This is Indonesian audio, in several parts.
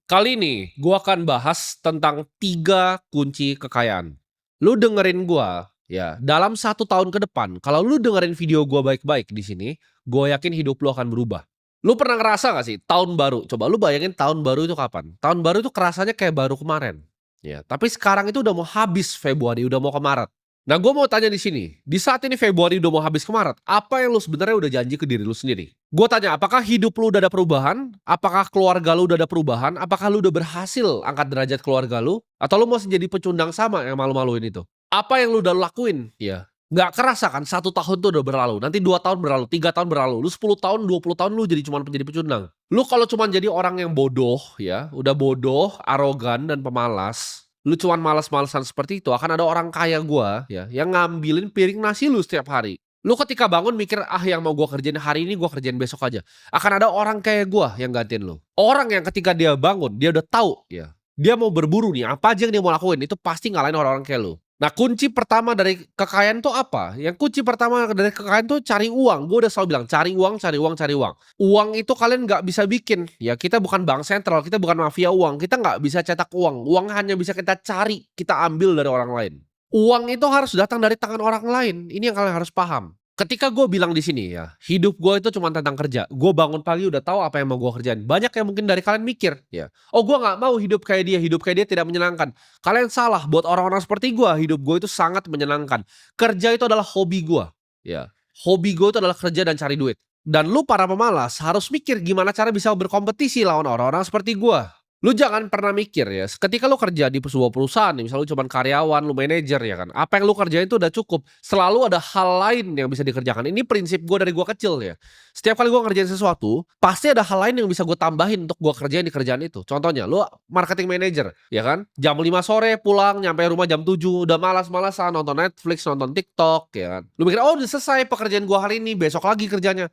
Kali ini gua akan bahas tentang 3 kunci kekayaan. Lu dengerin gua ya, dalam 1 tahun ke depan kalau lu dengerin video gua baik-baik di sini, gua yakin hidup lu akan berubah. Lu pernah ngerasa nggak sih tahun baru, coba lu bayangin tahun baru itu kapan? Tahun baru itu kerasanya kayak baru kemarin, ya. Tapi sekarang itu udah mau habis Februari, udah mau ke Maret. Nah, gue mau tanya di sini, di saat ini Februari udah mau habis ke Maret, apa yang lu sebenarnya udah janji ke diri lu sendiri? Gue tanya, apakah hidup lu udah ada perubahan? Apakah keluarga lu udah ada perubahan? Apakah lu udah berhasil angkat derajat keluarga lu? Atau lu masih jadi pecundang sama yang malu-maluin itu? Apa yang lu udah lakuin? Ya, nggak kerasa kan 1 tahun tuh udah berlalu, nanti 2 tahun berlalu, 3 tahun berlalu, lu 10 tahun, 20 tahun lu jadi cuman jadi pecundang. Lu kalau cuman jadi orang yang bodoh ya, udah bodoh, arogan, dan pemalas, lu cuman malas-malesan seperti itu, akan ada orang kaya gua ya, yang ngambilin piring nasi lu setiap hari. Lu ketika bangun mikir, "Ah, yang mau gua kerjain hari ini gua kerjain besok aja." Akan ada orang kayak gua yang gantiin lu. Orang yang ketika dia bangun, dia udah tahu ya, dia mau berburu nih, apa aja yang dia mau lakuin, itu pasti ngalahin orang-orang kayak lu. Nah, kunci pertama dari kekayaan tuh apa? Yang kunci pertama dari kekayaan tuh cari uang. Gua udah selalu bilang, cari uang, cari uang, cari uang. Uang itu kalian nggak bisa bikin, ya kita bukan bank sentral, kita bukan mafia uang, kita nggak bisa cetak uang. Uang hanya bisa kita cari, kita ambil dari orang lain. Uang itu harus datang dari tangan orang lain, ini yang kalian harus paham. Ketika gue bilang di sini ya, hidup gue itu cuma tentang kerja. Gue bangun pagi udah tahu apa yang mau gue kerjain. Banyak yang mungkin dari kalian mikir ya, "Oh, gue nggak mau hidup kayak dia tidak menyenangkan." Kalian salah, buat orang-orang seperti gue, hidup gue itu sangat menyenangkan. Kerja itu adalah hobi gue, ya. Hobi gue itu adalah kerja dan cari duit. Dan lu para pemalas harus mikir gimana cara bisa berkompetisi lawan orang-orang seperti gue. Lu jangan pernah mikir ya, ketika lu kerja di sebuah perusahaan nih, misal lu cuman karyawan, lu manajer ya kan, apa yang lu kerjain itu udah cukup. Selalu ada hal lain yang bisa dikerjakan. Ini prinsip gua dari gua kecil ya. Setiap kali gua ngerjain sesuatu, pasti ada hal lain yang bisa gua tambahin untuk gua kerjain di kerjaan itu. Contohnya, lu marketing manager, ya kan? Jam 5 sore pulang, nyampe rumah jam 7, udah malas-malasan nonton Netflix, nonton TikTok, ya kan? Lu mikir, "Oh, udah selesai pekerjaan gua hari ini, besok lagi kerjanya."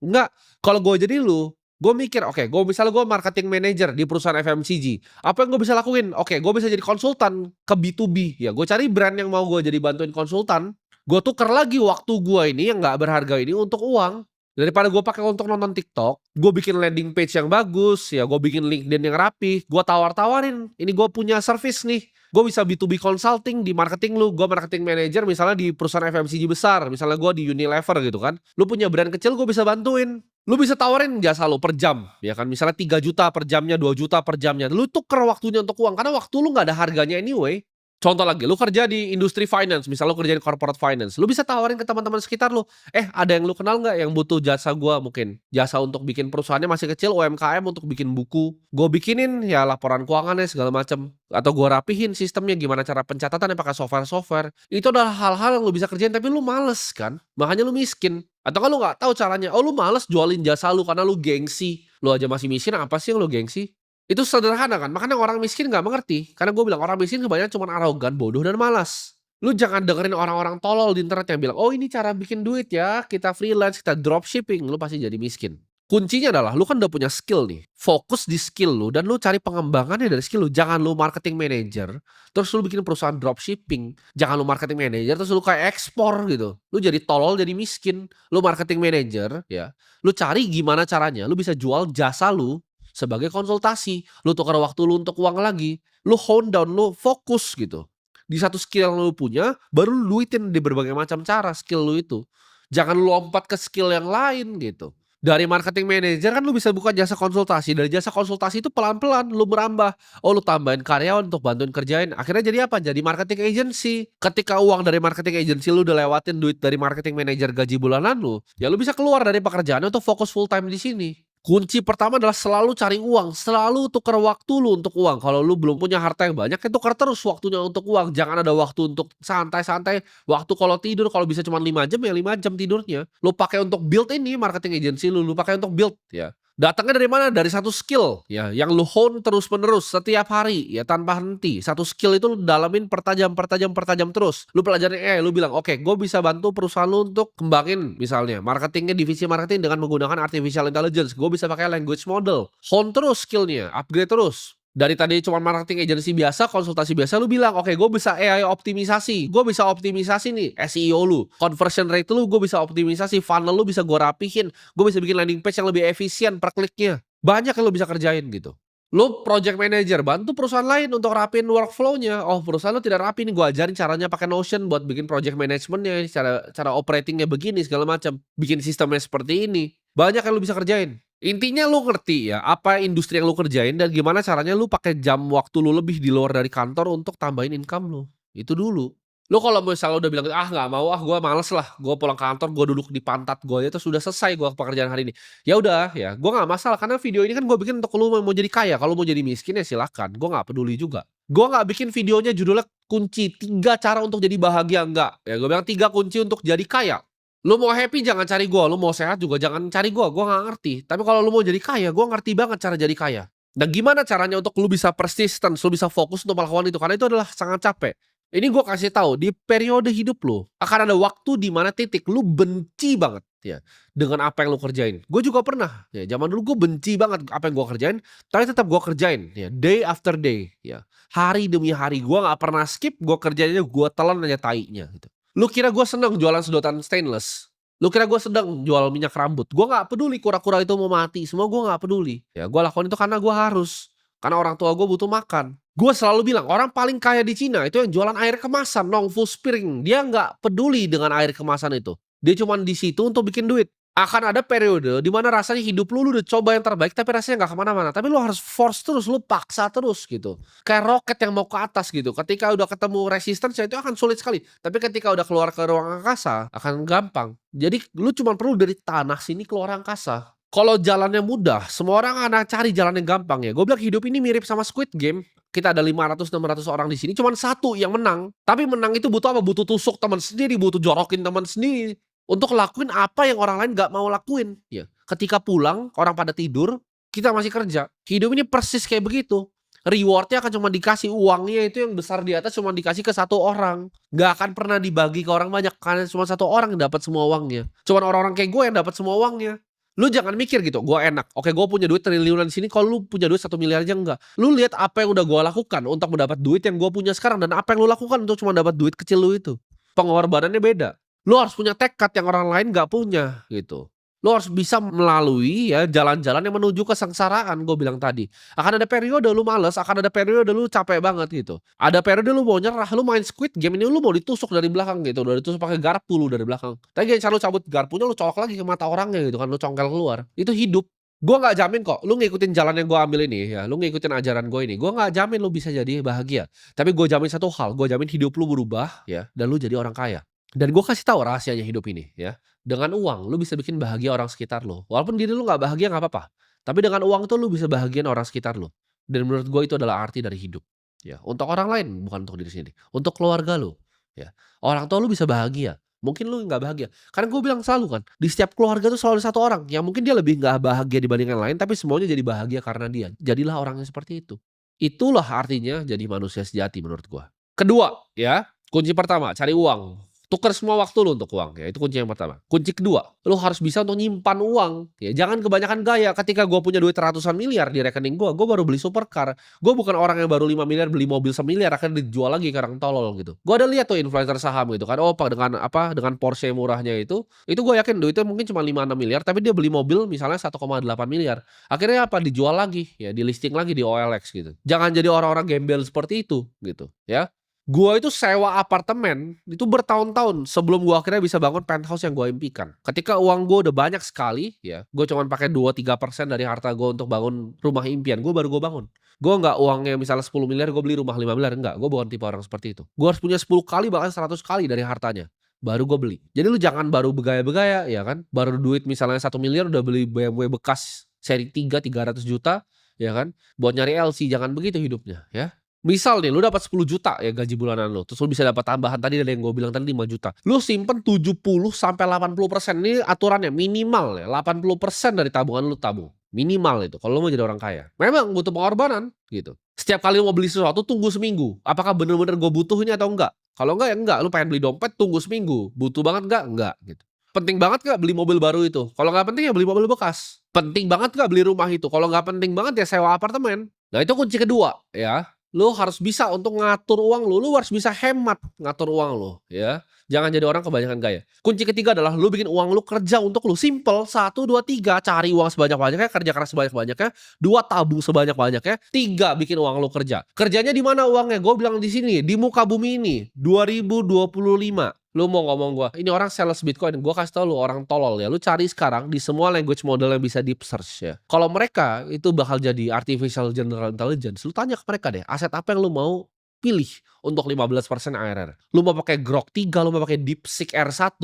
Enggak, kalau gue jadi lu, gue mikir, oke, misalnya gue marketing manager di perusahaan FMCG, apa yang gue bisa lakuin? Oke, gue bisa jadi konsultan ke B2B, ya gue cari brand yang mau gue jadi bantuin konsultan, gue tuker lagi waktu gue ini yang nggak berharga ini untuk uang. Daripada gue pakai untuk nonton TikTok, gue bikin landing page yang bagus, ya gue bikin LinkedIn yang rapi, gue tawar-tawarin, ini gue punya service nih, gue bisa B2B consulting di marketing lu, gue marketing manager misalnya di perusahaan FMCG besar, misalnya gue di Unilever gitu kan. Lu punya brand kecil, gue bisa bantuin. Lu bisa tawarin jasa lu per jam, ya kan, misalnya 3 juta per jamnya, 2 juta per jamnya. Lu tuker waktunya untuk uang, karena waktu lu nggak ada harganya anyway. Contoh lagi, lu kerja di industri finance, misal lu kerja di corporate finance, lu bisa tawarin ke teman-teman sekitar lu, "Eh, ada yang lu kenal nggak yang butuh jasa gua mungkin? Jasa untuk bikin perusahaannya masih kecil, UMKM untuk bikin buku. Gua bikinin ya laporan keuangannya segala macam, atau gua rapihin sistemnya, gimana cara pencatatannya pakai software-software." Itu adalah hal-hal yang lu bisa kerjain tapi lu males kan, makanya lu miskin. Atau kan lu nggak tahu caranya, oh lu males jualin jasa lu karena lu gengsi. Lu aja masih miskin, apa sih yang lu gengsi? Itu sederhana kan, makanya orang miskin nggak mengerti, karena gue bilang orang miskin kebanyakan cuman arogan, bodoh, dan malas. Lu jangan dengerin orang-orang tolol di internet yang bilang, "Oh, ini cara bikin duit ya, kita freelance, kita dropshipping," lu pasti jadi miskin. Kuncinya adalah lu kan udah punya skill nih, fokus di skill lu dan lu cari pengembangannya dari skill lu. Jangan lu marketing manager, terus lu bikin perusahaan dropshipping. Jangan lu marketing manager terus lu kayak ekspor gitu. Lu jadi tolol, jadi miskin. Lu marketing manager ya, lu cari gimana caranya lu bisa jual jasa lu sebagai konsultasi, lu tukar waktu lu untuk uang lagi, lu hone down, lu fokus gitu. Di satu skill yang lu punya, baru lu duitin di berbagai macam cara skill lu itu. Jangan lu lompat ke skill yang lain gitu. Dari marketing manager kan lu bisa buka jasa konsultasi, dari jasa konsultasi itu pelan-pelan lu merambah. Oh, lu tambahin karyawan untuk bantuin kerjain, akhirnya jadi apa? Jadi marketing agency. Ketika uang dari marketing agency lu udah lewatin duit dari marketing manager gaji bulanan lu, ya lu bisa keluar dari pekerjaan untuk fokus full time di sini. Kunci pertama adalah selalu cari uang, selalu tukar waktu lu untuk uang. Kalau lu belum punya harta yang banyak, ya tukar terus waktunya untuk uang. Jangan ada waktu untuk santai-santai, waktu kalau tidur kalau bisa cuma 5 jam, ya 5 jam tidurnya. Lu pakai untuk build ini marketing agency lu pakai untuk build ya. Datangnya dari mana? Dari satu skill ya, yang lu hone terus-menerus setiap hari ya tanpa henti. Satu skill itu lu dalamin pertajam, pertajam, pertajam terus. Lu pelajarin lu bilang, "Oke, gue bisa bantu perusahaan lu untuk kembangin misalnya marketingnya, divisi marketing dengan menggunakan artificial intelligence. Gue bisa pakai language model." Hone terus skillnya, upgrade terus. Dari tadi cuma marketing agency biasa, konsultasi biasa, lu bilang, "Oke, gue bisa AI optimisasi, gue bisa optimisasi nih SEO lu, conversion rate lu gue bisa optimisasi, funnel lu bisa gue rapihin, gue bisa bikin landing page yang lebih efisien per kliknya." Banyak yang lu bisa kerjain gitu. Lu project manager, bantu perusahaan lain untuk rapiin workflow-nya. Oh, perusahaan lu tidak rapi nih, gua ajarin caranya pakai Notion buat bikin project management-nya, cara cara operating-nya begini segala macam, bikin sistemnya seperti ini. Banyak yang lu bisa kerjain. Intinya lu ngerti ya, apa industri yang lu kerjain dan gimana caranya lu pakai jam waktu lu lebih di luar dari kantor untuk tambahin income lu. Itu dulu. Lu kalau misalnya udah bilang, "Ah, nggak mau ah, gua males lah, gua pulang kantor, gua duduk di pantat gua aja terus sudah selesai gua pekerjaan hari ini." Ya udah, ya gua nggak masalah karena video ini kan gua bikin untuk lu mau jadi kaya, kalau mau jadi miskin ya silakan, gua nggak peduli juga. Gua nggak bikin videonya judulnya kunci 3 cara untuk jadi bahagia, enggak. Ya gua bilang 3 kunci untuk jadi kaya. Lu mau happy jangan cari gua, lu mau sehat juga jangan cari gua nggak ngerti. Tapi kalau lu mau jadi kaya, gua ngerti banget cara jadi kaya. Dan gimana caranya untuk lu bisa persisten, lu bisa fokus untuk melakukan itu, karena itu adalah sangat capek. Ini gue kasih tahu, di periode hidup lu, akan ada waktu di mana titik lu benci banget ya, dengan apa yang lu kerjain. Gue juga pernah, ya zaman dulu gue benci banget apa yang gue kerjain, tapi tetap gue kerjain ya, day after day ya. Hari demi hari gue nggak pernah skip, gue kerjainnya gue telan aja tainya gitu. Lu kira gue seneng jualan sedotan stainless? Lu kira gue sedang jual minyak rambut? Gue nggak peduli kura-kura itu mau mati, semua gue nggak peduli. Ya gue lakukan itu karena gue harus. Karena orang tua gue butuh makan. Gue selalu bilang, orang paling kaya di Cina itu yang jualan air kemasan, Nongfu Spring. Dia nggak peduli dengan air kemasan itu. Dia cuma di situ untuk bikin duit. Akan ada periode di mana rasanya hidup lu udah coba yang terbaik, tapi rasanya nggak kemana-mana. Tapi lu harus force terus, lu paksa terus gitu. Kayak roket yang mau ke atas gitu. Ketika udah ketemu resistance, ya itu akan sulit sekali. Tapi ketika udah keluar ke ruang angkasa, akan gampang. Jadi lu cuma perlu dari tanah sini keluar angkasa. Kalau jalannya mudah, semua orang akan cari jalan yang gampang ya. Gue bilang hidup ini mirip sama Squid Game. Kita ada 500-600 orang di sini, cuman satu yang menang. Tapi menang itu butuh apa? Butuh tusuk teman sendiri, butuh jorokin teman sendiri. Untuk lakuin apa yang orang lain gak mau lakuin. Ya. Ketika pulang, orang pada tidur, kita masih kerja. Hidup ini persis kayak begitu. Rewardnya akan cuma dikasih uangnya itu yang besar di atas cuma dikasih ke satu orang. Gak akan pernah dibagi ke orang banyak karena cuma satu orang yang dapat semua uangnya. Cuman orang-orang kayak gue yang dapat semua uangnya. Lu jangan mikir gitu, gue enak. Oke, gue punya duit triliunan di sini. Kalau lu punya duit 1 miliar aja enggak. Lu lihat apa yang udah gue lakukan untuk mendapat duit yang gue punya sekarang dan apa yang lu lakukan untuk cuma dapat duit kecil lu itu. Pengorbanannya beda. Lu harus punya tekad yang orang lain nggak punya gitu. Lu harus bisa melalui ya jalan-jalan yang menuju kesengsaraan gue bilang tadi. Akan ada periode lu males, akan ada periode lu capek banget gitu. Ada periode lu mau nyerah, lu main Squid Game ini lu mau ditusuk dari belakang gitu, udah ditusuk pakai garpu lu dari belakang. Tapi gak cara lu cabut garpunya lu colok lagi ke mata orangnya gitu kan, lu congkel keluar. Itu hidup. Gue nggak jamin kok, lu ngikutin jalan yang gue ambil ini ya, lu ngikutin ajaran gue ini, gue nggak jamin lu bisa jadi bahagia. Tapi gue jamin satu hal, gue jamin hidup lu berubah ya, dan lu jadi orang kaya. Dan gue kasih tahu rahasianya hidup ini ya. Dengan uang lu bisa bikin bahagia orang sekitar lu. Walaupun diri lu nggak bahagia nggak apa-apa. Tapi dengan uang tuh lu bisa bahagiain orang sekitar lu. Dan menurut gue itu adalah arti dari hidup. Ya, untuk orang lain bukan untuk diri sendiri. Untuk keluarga lu. Ya, orang tua lu bisa bahagia. Mungkin lu nggak bahagia. Karena gue bilang selalu kan, di setiap keluarga tuh selalu ada satu orang yang mungkin dia lebih nggak bahagia dibandingkan lain, tapi semuanya jadi bahagia karena dia. Jadilah orang yang seperti itu. Itulah artinya jadi manusia sejati menurut gue. Kedua, ya, kunci pertama, cari uang. Tukar semua waktu lu untuk uang, ya itu kunci yang pertama. Kunci kedua, lu harus bisa untuk nyimpan uang. Ya jangan kebanyakan gaya. Ketika gue punya duit ratusan miliar di rekening gue baru beli supercar. Gue bukan orang yang baru 5 miliar beli mobil semiliar akan dijual lagi ke orang tolol gitu. Gue ada lihat tuh influencer saham gitu kan. Oh, dengan Porsche murahnya itu gue yakin duitnya mungkin cuma 5-6 miliar, tapi dia beli mobil misalnya 1,8 miliar. Akhirnya apa? Dijual lagi, ya di listing lagi di OLX gitu. Jangan jadi orang-orang gembel seperti itu gitu, ya. Gua itu sewa apartemen, itu bertahun-tahun sebelum gua akhirnya bisa bangun penthouse yang gua impikan. Ketika uang gua udah banyak sekali, ya, gua cuman pakai 2-3% dari harta gua untuk bangun rumah impian, gua bangun. Gua nggak uangnya misalnya 10 miliar gua beli rumah 5 miliar, enggak, gua bukan tipe orang seperti itu. Gua harus punya 10 kali bahkan 100 kali dari hartanya, baru gua beli. Jadi lu jangan baru bergaya-bergaya, ya kan, baru duit misalnya 1 miliar udah beli BMW bekas seri 3 300 juta, ya kan, buat nyari LC, jangan begitu hidupnya, ya. Misal nih lu dapat 10 juta ya gaji bulanan lu, terus lu bisa dapat tambahan tadi ada yang gue bilang tadi 5 juta. Lu simpen 70-80%, ini aturannya minimal ya, 80% dari tabungan lu tabung. Minimal itu kalau lu mau jadi orang kaya. Memang butuh pengorbanan gitu. Setiap kali lu mau beli sesuatu tunggu seminggu. Apakah bener-bener gue butuh ini atau enggak? Kalau enggak ya enggak, lu pengen beli dompet tunggu seminggu. Butuh banget enggak? Enggak gitu. Penting banget gak beli mobil baru itu? Kalau nggak penting ya beli mobil bekas. Penting banget gak beli rumah itu? Kalau nggak penting banget ya sewa apartemen. Nah itu kunci kedua ya. Lu harus bisa untuk ngatur uang lu harus bisa hemat ngatur uang lu, ya. Jangan jadi orang kebanyakan gaya. Kunci ketiga adalah lu bikin uang lu kerja untuk lu, simple, satu 2 3 cari uang sebanyak-banyaknya, kerja keras sebanyak-banyaknya, 2 tabung sebanyak-banyaknya, 3 bikin uang lu kerja. Kerjanya di mana uangnya? Gue bilang di sini, di muka bumi ini, 2025. Lu mau ngomong gua, ini orang sales Bitcoin, gua kasih tau lu orang tolol ya. Lu cari sekarang di semua language model yang bisa deep search ya. Kalau mereka itu bakal jadi artificial general intelligence, lu tanya ke mereka deh, aset apa yang lu mau pilih untuk 15% ARR. Lu mau pakai Grok 3, lu mau pakai DeepSeek R1,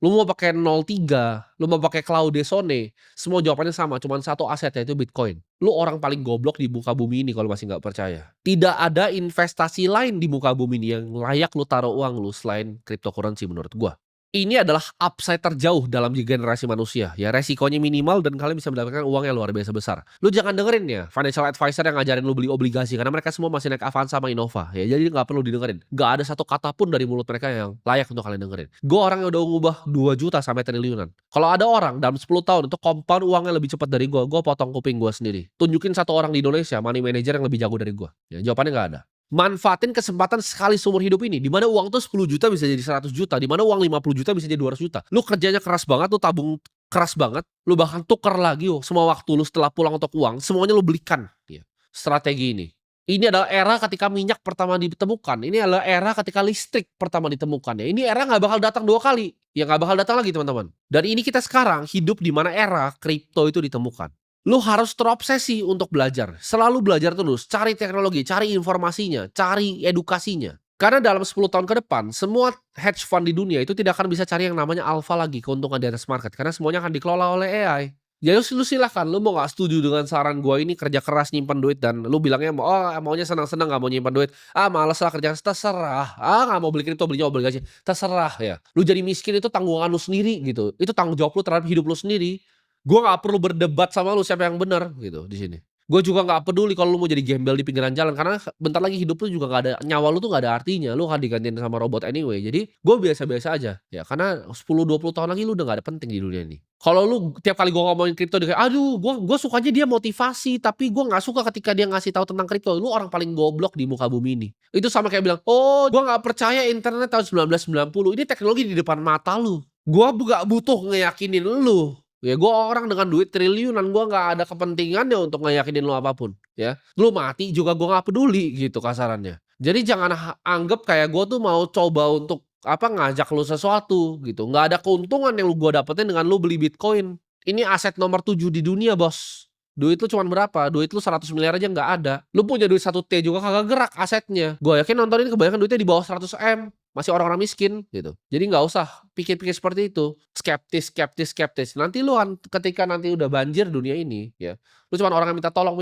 lu mau pakai 03, lu mau pakai Claude Sonne, semua jawabannya sama, cuman satu aset yaitu Bitcoin. Lu orang paling goblok di muka bumi ini kalau masih nggak percaya. Tidak ada investasi lain di muka bumi ini yang layak lu taruh uang lu selain cryptocurrency menurut gua. Ini adalah upside terjauh dalam generasi manusia. Ya resikonya minimal dan kalian bisa mendapatkan uang yang luar biasa besar. Lu jangan dengerin ya financial advisor yang ngajarin lu beli obligasi karena mereka semua masih naik Avanza sama Innova. Ya jadi nggak perlu didengerin. Nggak ada satu kata pun dari mulut mereka yang layak untuk kalian dengerin. Gue orang yang udah ngubah 2 juta sampai triliunan. Kalau ada orang dalam 10 tahun itu compound uangnya lebih cepat dari gue potong kuping gue sendiri. Tunjukin satu orang di Indonesia money manager yang lebih jago dari gue. Ya jawabannya nggak ada. Manfaatin kesempatan sekali seumur hidup ini. Di mana uang tuh 10 juta bisa jadi 100 juta. Di mana uang 50 juta bisa jadi 200 juta. Lu kerjanya keras banget, lu tabung keras banget. Lu bahkan tuker lagi semua waktu lu setelah pulang untuk uang. Semuanya lu belikan. Ya, strategi ini. Ini adalah era ketika minyak pertama ditemukan. Ini adalah era ketika listrik pertama ditemukan. Ya, ini era gak bakal datang 2 kali. Ya gak bakal datang lagi teman-teman. Dan ini kita sekarang hidup di mana era kripto itu ditemukan. Lu harus terobsesi untuk belajar. Selalu belajar terus. Cari teknologi, cari informasinya, cari edukasinya. Karena dalam 10 tahun ke depan, semua hedge fund di dunia itu tidak akan bisa cari yang namanya alpha lagi, keuntungan di atas market. Karena semuanya akan dikelola oleh AI. Jadi lu silahkan, lu mau gak setuju dengan saran gue ini kerja keras nyimpan duit dan lu bilangnya maunya senang-senang gak mau nyimpan duit. Males lah kerja keras, terserah. Gak mau beli kripto, belinya obligasi, terserah ya. Lu jadi miskin itu tanggungan lu sendiri gitu. Itu tanggung jawab lu terhadap hidup lu sendiri. Gue gak perlu berdebat sama lu siapa yang benar gitu di sini. Gue juga gak peduli kalau lu mau jadi gembel di pinggiran jalan karena bentar lagi hidup lu juga gak ada, nyawa lu tuh gak ada artinya. Lu akan digantiin sama robot anyway. Jadi gue biasa-biasa aja ya karena 10-20 tahun lagi lu udah gak ada penting di dunia ini. Kalau lu tiap kali gue ngomongin kripto dia kayak aduh gue sukanya dia motivasi tapi gue gak suka ketika dia ngasih tahu tentang kripto. Lu orang paling goblok di muka bumi ini. Itu sama kayak bilang gue gak percaya internet tahun 1990. Ini teknologi di depan mata lu. Gue gak butuh ngeyakinin lu. Ya gue orang dengan duit triliunan, gue gak ada kepentingannya untuk ngeyakinin lu apapun ya. Lu mati juga gue gak peduli gitu kasarannya. Jadi jangan anggap kayak gue tuh mau coba untuk ngajak lu sesuatu gitu. Gak ada keuntungan yang gue dapetin dengan lu beli Bitcoin. Ini aset nomor 7 di dunia bos. Duit lu cuman berapa? Duit lu 100 miliar aja gak ada. Lu punya duit 1T juga kagak gerak asetnya. Gue yakin nonton ini kebanyakan duitnya di bawah 100 M. Masih orang-orang miskin gitu. Jadi nggak usah pikir-pikir seperti itu. Skeptis. Nanti lu ketika nanti udah banjir dunia ini ya. Lu cuma orang yang minta tolong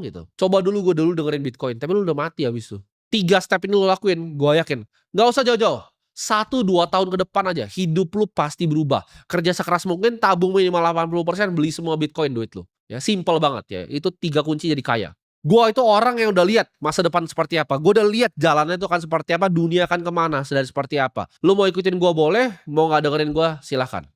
gitu. Coba dulu gue dengerin Bitcoin. Tapi lu udah mati habis itu. 3 step ini lu lakuin. Gue yakin. Nggak usah jauh-jauh. 1-2 tahun ke depan aja. Hidup lu pasti berubah. Kerja sekeras mungkin. Tabung minimal 80%. Beli semua Bitcoin duit lu. Ya simple banget ya. Itu 3 kunci jadi kaya. Gue itu orang yang udah lihat masa depan seperti apa. Gue udah lihat jalannya itu akan seperti apa, dunia akan kemana, dan seperti apa. Lu mau ikutin gue boleh, mau nggak dengerin gue silahkan.